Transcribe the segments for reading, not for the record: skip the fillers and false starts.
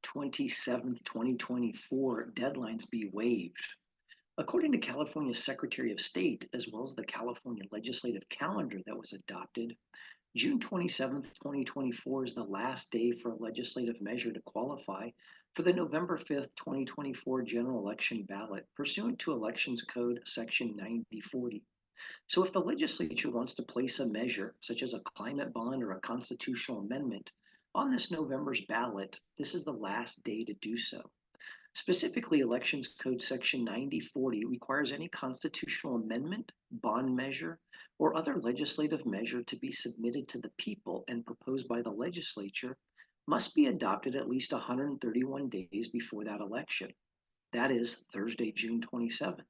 27th, 2024 deadlines be waived. According to California Secretary of State, as well as the California legislative calendar that was adopted, June 27th, 2024 is the last day for a legislative measure to qualify for the November 5th, 2024 general election ballot pursuant to Elections Code Section 9040. So if the legislature wants to place a measure, such as a climate bond or a constitutional amendment, on this November's ballot, this is the last day to do so. Specifically, Elections Code Section 9040 requires any constitutional amendment, bond measure, or other legislative measure to be submitted to the people and proposed by the legislature must be adopted at least 131 days before that election. That is Thursday, June 27th.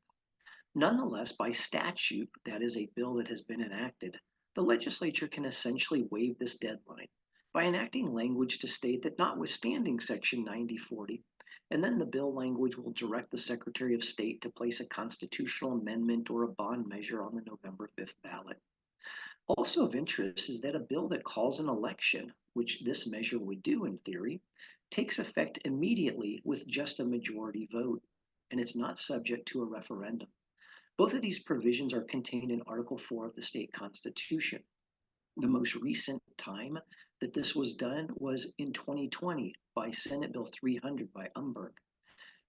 Nonetheless, by statute, that is a bill that has been enacted, the legislature can essentially waive this deadline by enacting language to state that notwithstanding Section 9040, and then the bill language will direct the Secretary of State to place a constitutional amendment or a bond measure on the November 5th ballot. Also of interest is that a bill that calls an election, which this measure would do in theory, takes effect immediately with just a majority vote, and it's not subject to a referendum. Both of these provisions are contained in Article 4 of the state constitution. The most recent time that this was done was in 2020 by Senate Bill 300 by Umberg.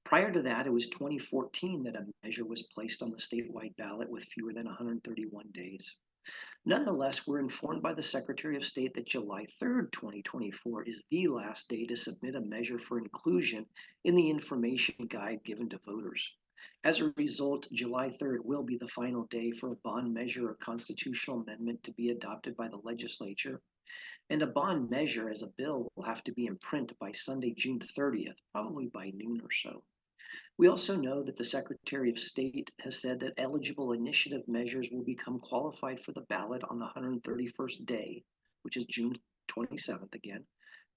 Prior to that, it was 2014 that a measure was placed on the statewide ballot with fewer than 131 days. Nonetheless, we're informed by the Secretary of State that July 3rd, 2024 is the last day to submit a measure for inclusion in the information guide given to voters. As a result, July 3rd will be the final day for a bond measure or constitutional amendment to be adopted by the legislature. And a bond measure as a bill will have to be in print by Sunday, June 30th, probably by noon or so. We also know that the Secretary of State has said that eligible initiative measures will become qualified for the ballot on the 131st day, which is June 27th again,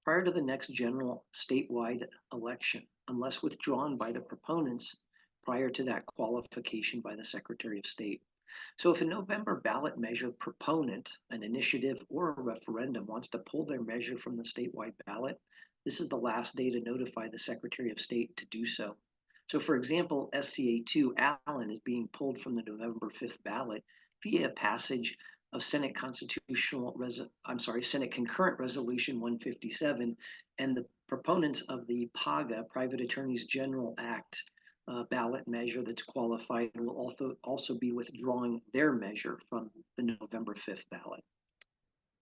prior to the next general statewide election, unless withdrawn by the proponents prior to that qualification by the Secretary of State. So if a November ballot measure proponent, an initiative, or a referendum wants to pull their measure from the statewide ballot, this is the last day to notify the Secretary of State to do so. So for example, SCA2 Allen is being pulled from the November 5th ballot via passage of Senate Senate Concurrent Resolution 157, and the proponents of the PAGA, Private Attorneys General Act, ballot measure that's qualified will also be withdrawing their measure from the November 5th ballot.